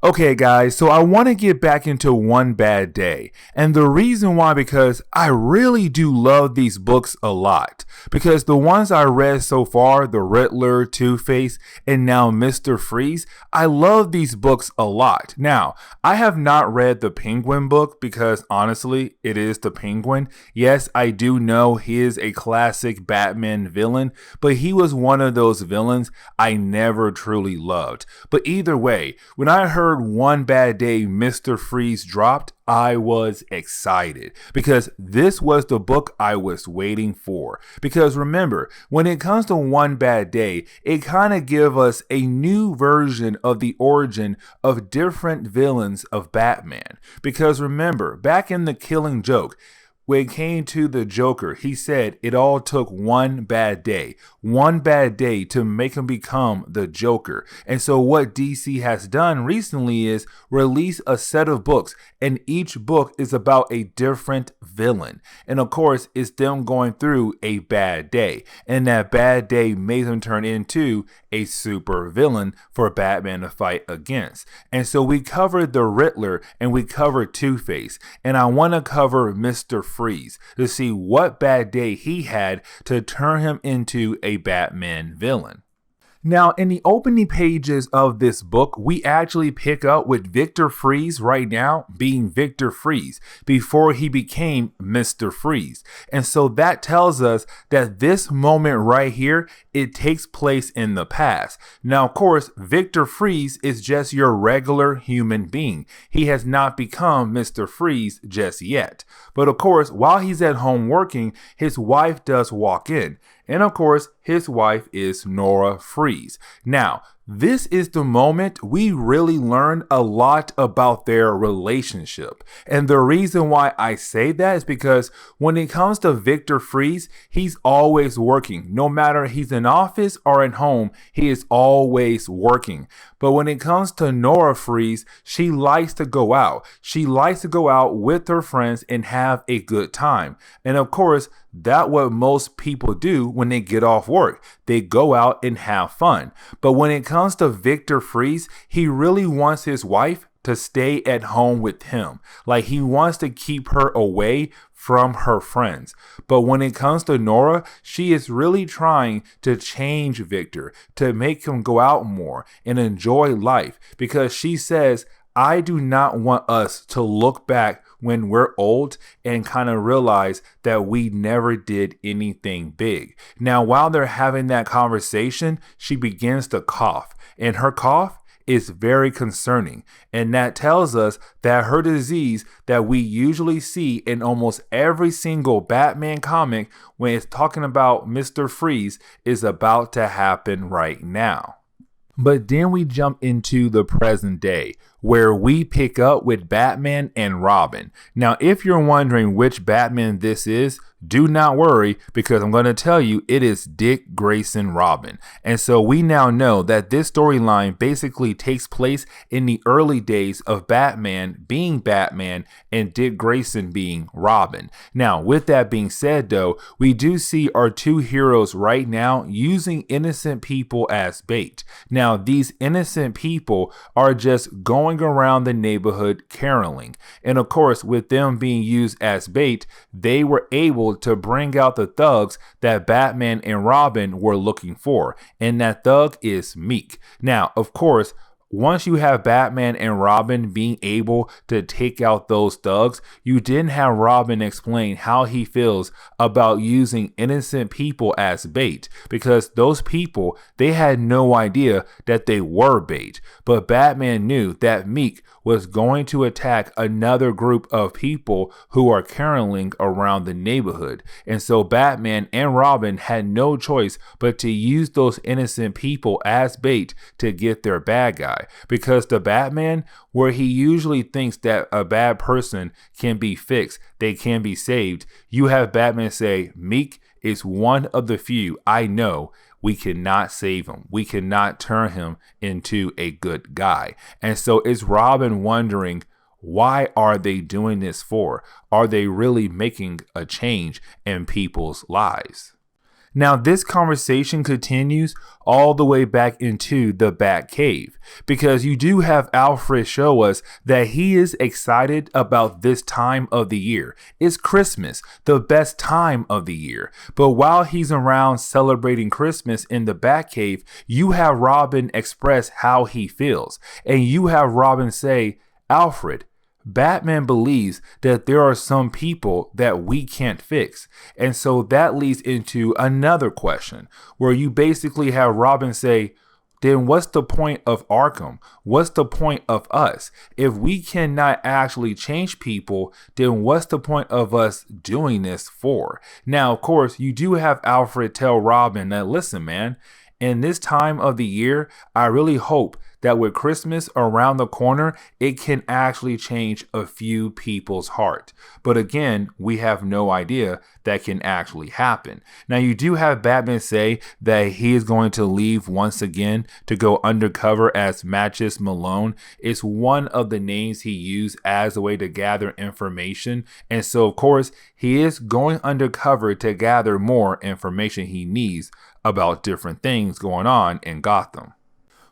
Okay, guys, so I want to get back into One Bad Day. And the reason why, because I really do love these books a lot. Because the ones I read so far, The Riddler, Two-Face, and now Mr. Freeze, I love these books a lot. Now, I have not read the Penguin book because honestly, it is the Penguin. Yes, I do know he is a classic Batman villain, but he was one of those villains I never truly loved. But either way, when I heard One Bad Day Mr. Freeze dropped, I was excited because this was the book I was waiting for. Because remember, when it comes to One Bad Day, it kind of gives us a new version of the origin of different villains of Batman. Because remember, back in The Killing Joke, when it came to the Joker, he said it all took one bad day to make him become the Joker. And so what DC has done recently is release a set of books, and each book is about a different villain. And of course, it's them going through a bad day. And that bad day made them turn into a super villain for Batman to fight against. And so we covered the Riddler and we covered Two-Face. And I want to cover Mr. Freeze to see what bad day he had to turn him into a Batman villain. Now, in the opening pages of this book, we actually pick up with Victor Freeze right now being Victor Freeze before he became Mr. Freeze. And so that tells us that this moment right here, it takes place in the past. Now, of course, Victor Freeze is just your regular human being. He has not become Mr. Freeze just yet. But of course, while he's at home working, his wife does walk in. And of course, his wife is Nora Freeze. Now, this is the moment we really learn a lot about their relationship. And the reason why I say that is because when it comes to Victor Freeze, he's always working. No matter he's in office or at home, he is always working. But when it comes to Nora Freeze, she likes to go out. She likes to go out with her friends and have a good time. And of course, that's what most people do when they get off work. They go out and have fun. But when it comes to Victor Freeze, he really wants his wife to stay at home with him. Like he wants to keep her away from her friends. But when it comes to Nora, she is really trying to change Victor, to make him go out more and enjoy life, because she says, I do not want us to look back when we're old and kind of realize that we never did anything big. Now, while they're having that conversation, she begins to cough, and her cough is very concerning. And that tells us that her disease that we usually see in almost every single Batman comic when it's talking about Mr. Freeze is about to happen right now. But then we jump into the present day, where we pick up with Batman and Robin. Now, if you're wondering which Batman this is, do not worry, because I'm going to tell you it is Dick Grayson Robin. And so we now know that this storyline basically takes place in the early days of Batman being Batman and Dick Grayson being Robin. Now, with that being said, though, we do see our two heroes right now using innocent people as bait. Now, these innocent people are just going around the neighborhood caroling. And of course, with them being used as bait, they were able to bring out the thugs that Batman and Robin were looking for. And that thug is Meek. Now, of course, once you have Batman and Robin being able to take out those thugs, you didn't have Robin explain how he feels about using innocent people as bait, because those people, they had no idea that they were bait. But Batman knew that Meek was going to attack another group of people who are caroling around the neighborhood. And so Batman and Robin had no choice but to use those innocent people as bait to get their bad guy. Because the Batman, where he usually thinks that a bad person can be fixed, they can be saved, you have Batman say, Meek is one of the few I know we cannot save him. We cannot turn him into a good guy. And so it's Robin wondering, why are they doing this for? Are they really making a change in people's lives? Now, this conversation continues all the way back into the Batcave, because you do have Alfred show us that he is excited about this time of the year. It's Christmas, the best time of the year. But while he's around celebrating Christmas in the Batcave, you have Robin express how he feels. And you have Robin say, Alfred, Batman believes that there are some people that we can't fix. And so that leads into another question where you basically have Robin say, then what's the point of Arkham? What's the point of us? If we cannot actually change people, then what's the point of us doing this for? Now, of course, you do have Alfred tell Robin that, listen, man, in this time of the year, I really hope that with Christmas around the corner, it can actually change a few people's heart. But again, we have no idea that can actually happen. Now, you do have Batman say that he is going to leave once again to go undercover as Matches Malone. It's one of the names he used as a way to gather information. And so, of course, he is going undercover to gather more information he needs about different things going on in Gotham.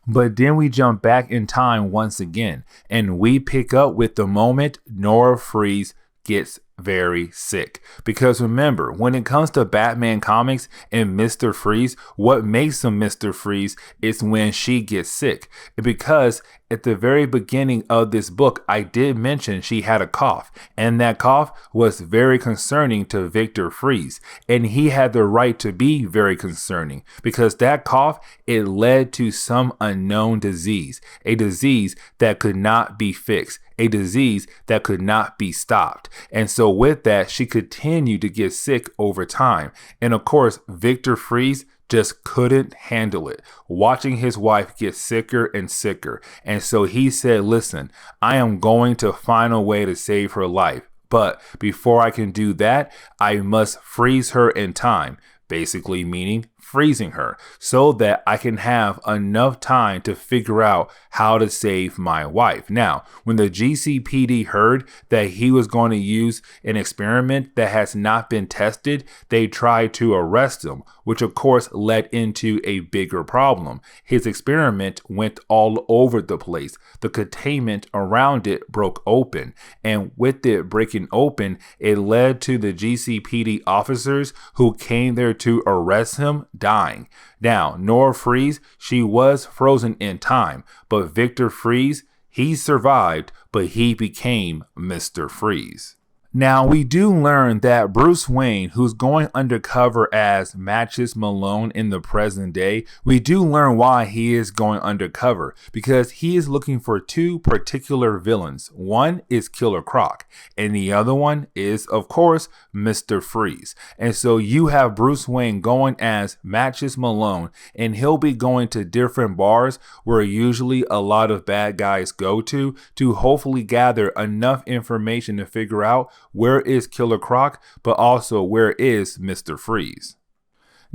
But then we jump back in time once again, and we pick up with the moment Nora Freeze gets very sick. Because remember, when it comes to Batman comics and Mr. Freeze, what makes him Mr. Freeze is when she gets sick. Because at the very beginning of this book, I did mention she had a cough, and that cough was very concerning to Victor Freeze, and he had the right to be very concerning because that cough, it led to some unknown disease, a disease that could not be fixed, a disease that could not be stopped. And so with that, she continued to get sick over time. And of course, Victor Freeze just couldn't handle it, watching his wife get sicker and sicker. And so he said, listen, I am going to find a way to save her life. But before I can do that, I must freeze her in time, basically meaning freezing her so that I can have enough time to figure out how to save my wife. Now, when the GCPD heard that he was going to use an experiment that has not been tested, they tried to arrest him, which of course led into a bigger problem. His experiment went all over the place. The containment around it broke open, and with it breaking open, it led to the GCPD officers who came there to arrest him dying. Now, Nora Freeze, she was frozen in time, but Victor Freeze, he survived, but he became Mr. Freeze. Now, we do learn that Bruce Wayne, who's going undercover as Matches Malone in the present day, we do learn why he is going undercover, because he is looking for two particular villains. One is Killer Croc, and the other one is, of course, Mr. Freeze. And so you have Bruce Wayne going as Matches Malone, and he'll be going to different bars where usually a lot of bad guys go to hopefully gather enough information to figure out where is Killer Croc, but also where is Mr. Freeze.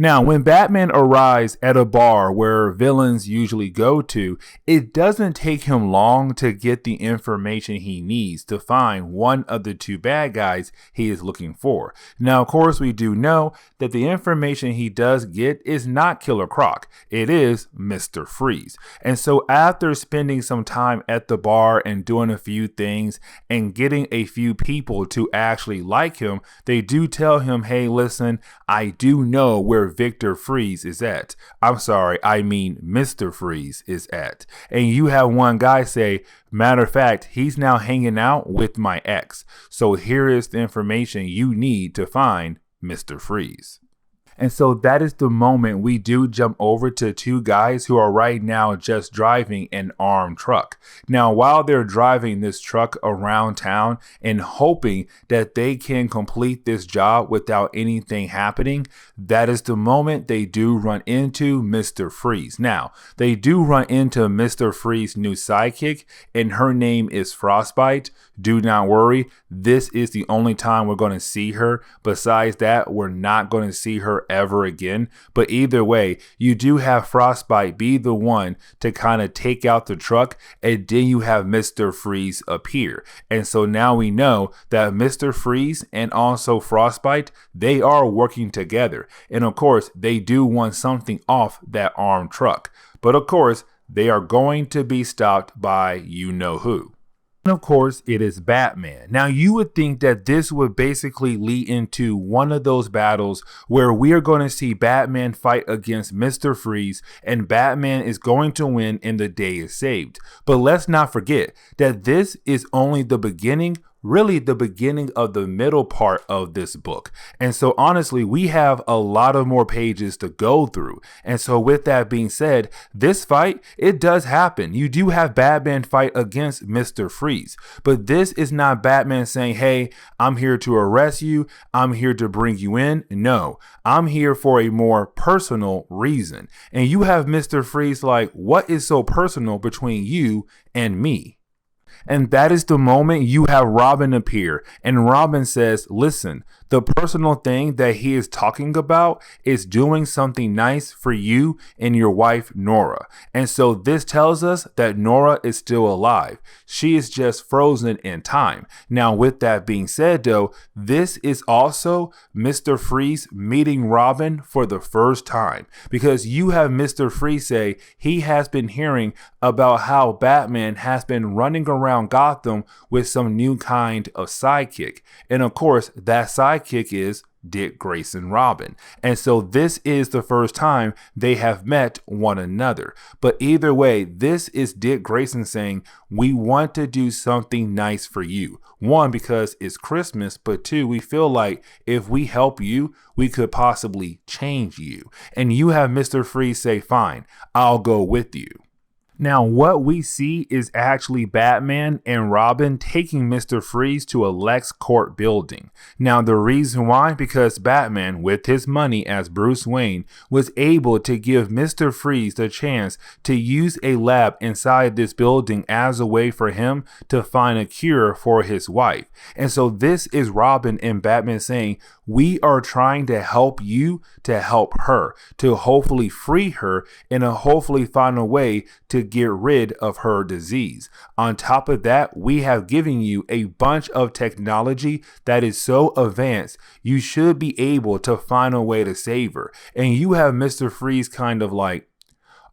Now, when Batman arrives at a bar where villains usually go to, it doesn't take him long to get the information he needs to find one of the two bad guys he is looking for. Now, of course, we do know that the information he does get is not Killer Croc. It is Mr. Freeze. And so after spending some time at the bar and doing a few things and getting a few people to actually like him, they do tell him, hey, listen, I do know where Victor Freeze is at. I'm sorry, I mean Mr. Freeze is at. And you have one guy say, matter of fact, he's now hanging out with my ex. So here is the information you need to find Mr. Freeze. And so that is the moment we do jump over to two guys who are right now just driving an armed truck. Now, while they're driving this truck around town and hoping that they can complete this job without anything happening, that is the moment they do run into Mr. Freeze. Now, they do run into Mr. Freeze's new sidekick, and her name is Frostbite. Do not worry, this is the only time we're going to see her. Besides that, we're not going to see her ever again. But either way, you do have Frostbite be the one to kind of take out the truck, and then you have Mr. Freeze appear. And so now we know that Mr. Freeze and also Frostbite, they are working together. And of course, they do want something off that armed truck. But of course, they are going to be stopped by you know who. And of course, it is Batman. Now, you would think that this would basically lead into one of those battles where we are going to see Batman fight against Mr. Freeze, and Batman is going to win and the day is saved. But let's not forget that this is only the beginning, really the beginning of the middle part of this book. And so honestly, we have a lot of more pages to go through. And so with that being said, this fight, it does happen. You do have Batman fight against Mr. Freeze, but this is not Batman saying, hey, I'm here to arrest you. I'm here to bring you in. No, I'm here for a more personal reason. And you have Mr. Freeze like, what is so personal between you and me? And that is the moment you have Robin appear. And Robin says, listen, the personal thing that he is talking about is doing something nice for you and your wife, Nora. And so this tells us that Nora is still alive. She is just frozen in time. Now, with that being said, though, this is also Mr. Freeze meeting Robin for the first time, because you have Mr. Freeze say he has been hearing about how Batman has been running around Gotham with some new kind of sidekick. And of course, that sidekick is Dick Grayson Robin. And so this is the first time they have met one another. But either way, this is Dick Grayson saying, we want to do something nice for you. One, because it's Christmas, but two, we feel like if we help you, we could possibly change you. And you have Mr. Freeze say, fine, I'll go with you. Now, what we see is actually Batman and Robin taking Mr. Freeze to a LexCorp building. Now, the reason why, because Batman, with his money as Bruce Wayne, was able to give Mr. Freeze the chance to use a lab inside this building as a way for him to find a cure for his wife. And so this is Robin and Batman saying, we are trying to help you to help her, to hopefully free her and to hopefully find a way to get rid of her disease. On top of that, we have given you a bunch of technology that is so advanced, you should be able to find a way to save her. And you have Mr. Freeze kind of like,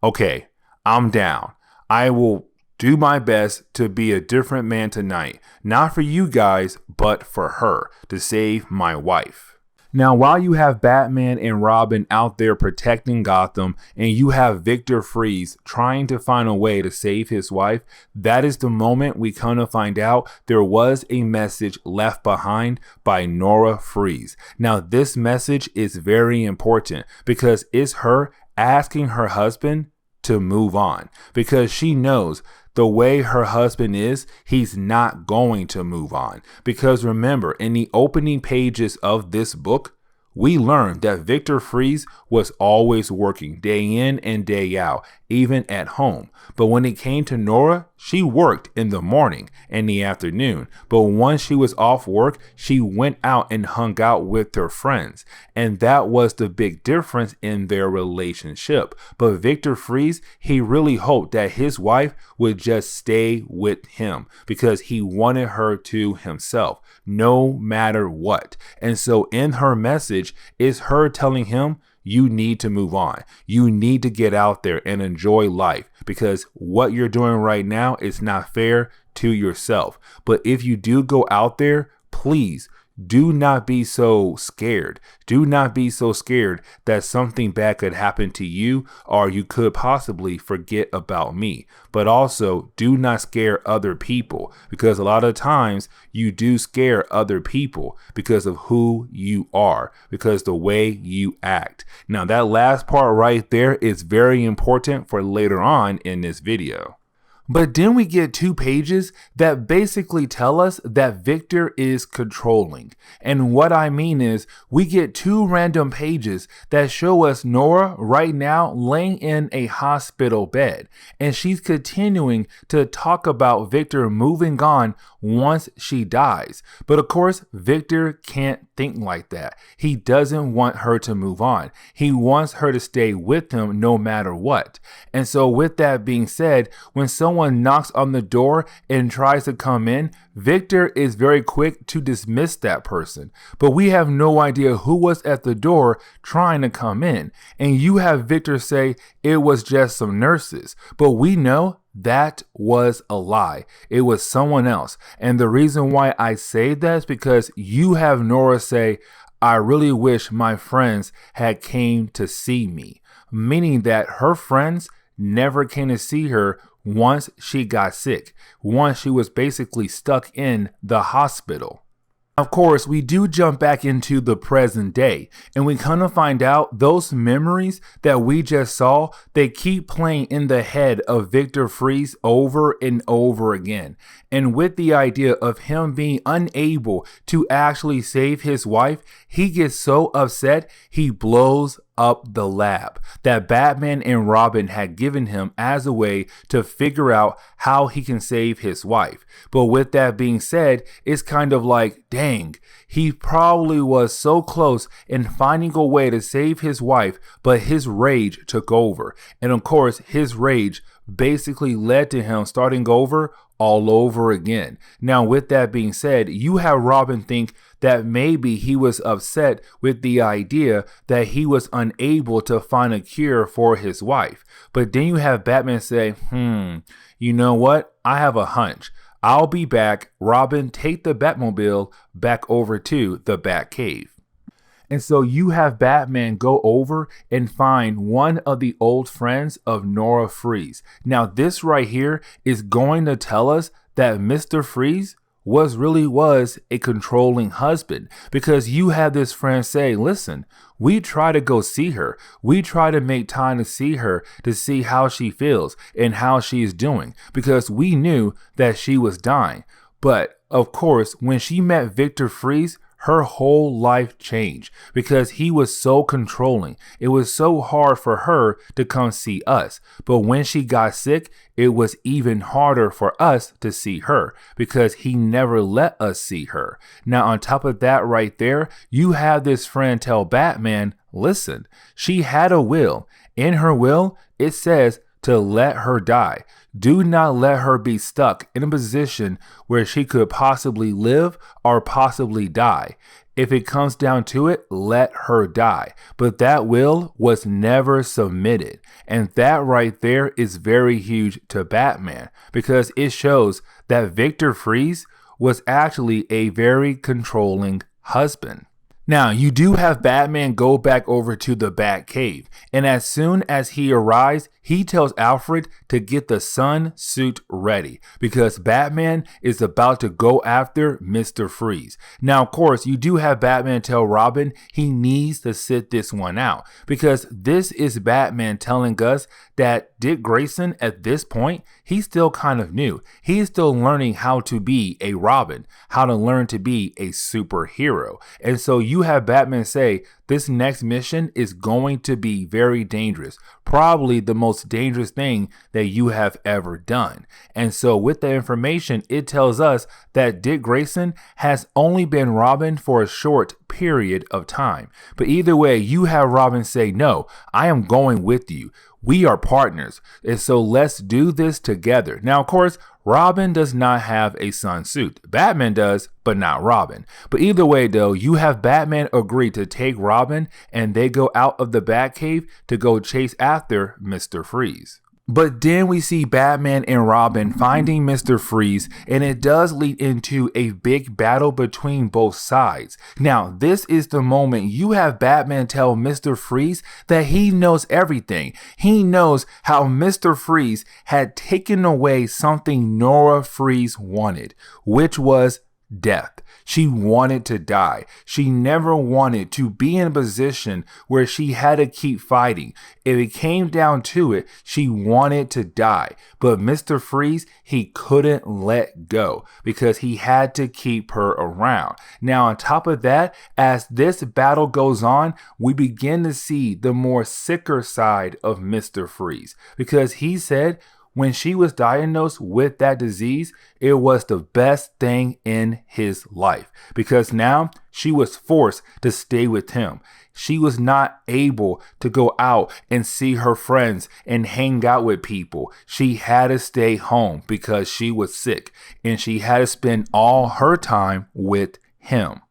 okay, I'm down. I will do my best to be a different man tonight. Not for you guys, but for her, to save my wife. Now, while you have Batman and Robin out there protecting Gotham, and you have Victor Freeze trying to find a way to save his wife, that is the moment we come to find out there was a message left behind by Nora Freeze. Now, this message is very important because it's her asking her husband to move on, because she knows the way her husband is, he's not going to move on. Because remember, in the opening pages of this book, we learned that Victor Freeze was always working day in and day out, even at home. But when it came to Nora, she worked in the morning and the afternoon. But once she was off work, she went out and hung out with her friends. And that was the big difference in their relationship. But Victor Freeze, he really hoped that his wife would just stay with him because he wanted her to himself, no matter what. And so in her message is her telling him, you need to move on. You need to get out there and enjoy life, because what you're doing right now is not fair to yourself. But if you do go out there, please do not be so scared. Do not be so scared that something bad could happen to you, or you could possibly forget about me. But also, do not scare other people, because a lot of times you do scare other people because of who you are, because the way you act. Now, that last part right there is very important for later on in this video. But then we get 2 pages that basically tell us that Victor is controlling. And what I mean is we get 2 random pages that show us Nora right now laying in a hospital bed. And she's continuing to talk about Victor moving on once she dies. But of course, Victor can't think like that. He doesn't want her to move on. He wants her to stay with him no matter what. And so with that being said, when someone knocks on the door and tries to come in, Victor is very quick to dismiss that person. But we have no idea who was at the door trying to come in. And you have Victor say it was just some nurses. But we know that was a lie. It was someone else. And the reason why I say that is because you have Nora say, I really wish my friends had came to see me. Meaning that her friends never came to see her once she got sick, once she was basically stuck in the hospital. Of course, we do jump back into the present day, and we kind of find out those memories that we just saw, they keep playing in the head of Victor Fries over and over again. And with the idea of him being unable to actually save his wife, he gets so upset, he blows up the lab that Batman and Robin had given him as a way to figure out how he can save his wife. But with that being said, it's kind of like, dang, he probably was so close in finding a way to save his wife, but his rage took over. And of course, his rage basically led to him starting over all over again. Now, with that being said, you have Robin think that maybe he was upset with the idea that he was unable to find a cure for his wife. But then you have Batman say, you know what? I have a hunch. I'll be back. Robin, take the Batmobile back over to the Batcave. And so you have Batman go over and find one of the old friends of Nora Fries. Now, this right here is going to tell us that Mr. Fries was a controlling husband, because you have this friend say, listen, we try to go see her. We try to make time to see her to see how she feels and how she is doing, because we knew that she was dying. But of course, when she met Victor Fries, her whole life changed because he was so controlling. It was so hard for her to come see us. But when she got sick, it was even harder for us to see her because he never let us see her. Now, on top of that right there, you have this friend tell Batman, listen, she had a will. In her will, it says to let her die. Do not let her be stuck in a position where she could possibly live or possibly die. If it comes down to it, let her die. But that will was never submitted. And that right there is very huge to Batman because it shows that Victor Fries was actually a very controlling husband. Now, you do have Batman go back over to the Batcave, and as soon as he arrives, he tells Alfred to get the sun suit ready because Batman is about to go after Mr. Freeze. Now, of course, you do have Batman tell Robin he needs to sit this one out because this is Batman telling us that Dick Grayson at this point, he's still kind of new. He's still learning how to be a Robin, how to learn to be a superhero. And so you have Batman say, this next mission is going to be very dangerous, probably the most dangerous thing that you have ever done. And so with the information, it tells us that Dick Grayson has only been Robin for a short period of time. But either way, you have Robin say, no, I am going with you. We are partners, and so let's do this together. Now, of course, Robin does not have a sun suit. Batman does, but not Robin. But either way, though, you have Batman agree to take Robin, and they go out of the Batcave to go chase after Mr. Freeze. But then we see Batman and Robin finding Mr. Freeze, and it does lead into a big battle between both sides. Now, this is the moment you have Batman tell Mr. Freeze that he knows everything. He knows how Mr. Freeze had taken away something Nora Freeze wanted, which was death. She wanted to die. She never wanted to be in a position where she had to keep fighting. If it came down to it, she wanted to die. But Mr. Freeze, he couldn't let go because he had to keep her around. Now, on top of that, as this battle goes on, we begin to see the more sicker side of Mr. Freeze because he said, when she was diagnosed with that disease, it was the best thing in his life because now she was forced to stay with him. She was not able to go out and see her friends and hang out with people. She had to stay home because she was sick and she had to spend all her time with him.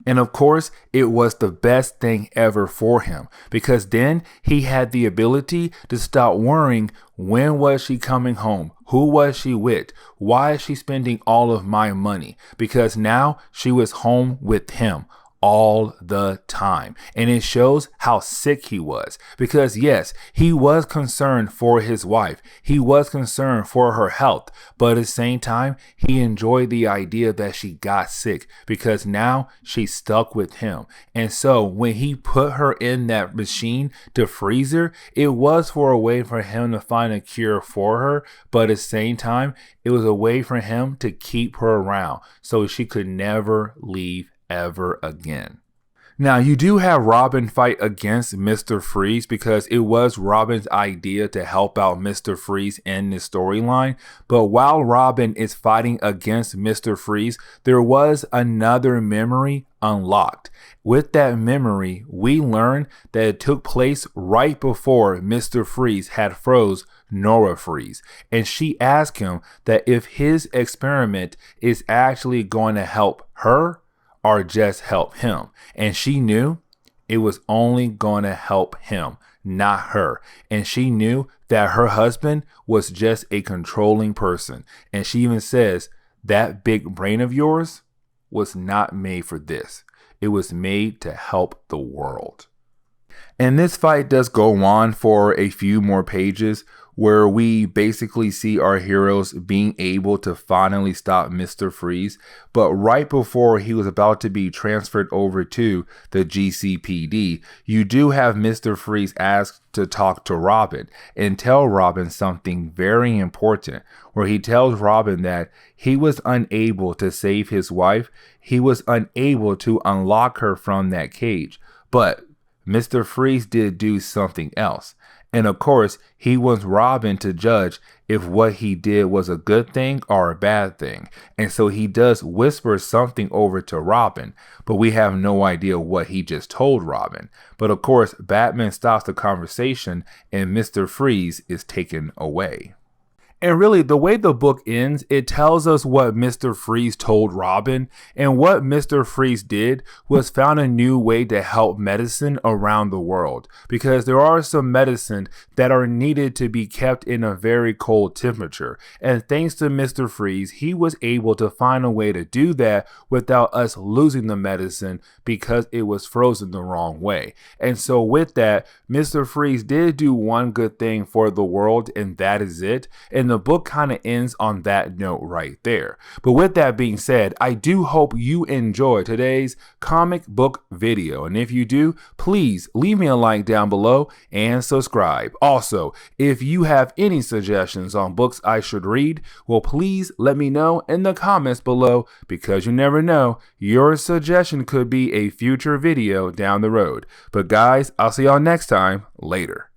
And of course, it was the best thing ever for him because then he had the ability to stop worrying, when was she coming home? Who was she with? Why is she spending all of my money? Because now she was home with him all the time. And it shows how sick he was because yes, he was concerned for his wife. He was concerned for her health, but at the same time, he enjoyed the idea that she got sick because now she's stuck with him. And so when he put her in that machine to freeze her, it was for a way for him to find a cure for her, but at the same time, it was a way for him to keep her around so she could never leave ever again. Now, you do have Robin fight against Mr. Freeze because it was Robin's idea to help out Mr. Freeze in this storyline. But while Robin is fighting against Mr. Freeze, there was another memory unlocked. With that memory, we learned that it took place right before Mr. Freeze had froze Nora Freeze. And she asked him that if his experiment is actually going to help her or just help him. And she knew it was only going to help him, not her. And she knew that her husband was just a controlling person. And she even says, that big brain of yours was not made for this. It was made to help the world. And this fight does go on for a few more pages where we basically see our heroes being able to finally stop Mr. Freeze. But right before he was about to be transferred over to the GCPD, you do have Mr. Freeze asked to talk to Robin and tell Robin something very important, where he tells Robin that he was unable to save his wife. He was unable to unlock her from that cage. But Mr. Freeze did do something else. And of course, he wants Robin to judge if what he did was a good thing or a bad thing. And so he does whisper something over to Robin, but we have no idea what he just told Robin. But of course, Batman stops the conversation and Mr. Freeze is taken away. And really, the way the book ends, it tells us what Mr. Freeze told Robin. And what Mr. Freeze did was found a new way to help medicine around the world. Because there are some medicine that are needed to be kept in a very cold temperature. And thanks to Mr. Freeze, he was able to find a way to do that without us losing the medicine because it was frozen the wrong way. And so with that, Mr. Freeze did do one good thing for the world, and that is it. And the book kind of ends on that note right there. But with that being said, I do hope you enjoyed today's comic book video. And if you do, please leave me a like down below and subscribe. Also, if you have any suggestions on books I should read, well, please let me know in the comments below, because you never know, your suggestion could be a future video down the road. But guys, I'll see y'all next time. Later.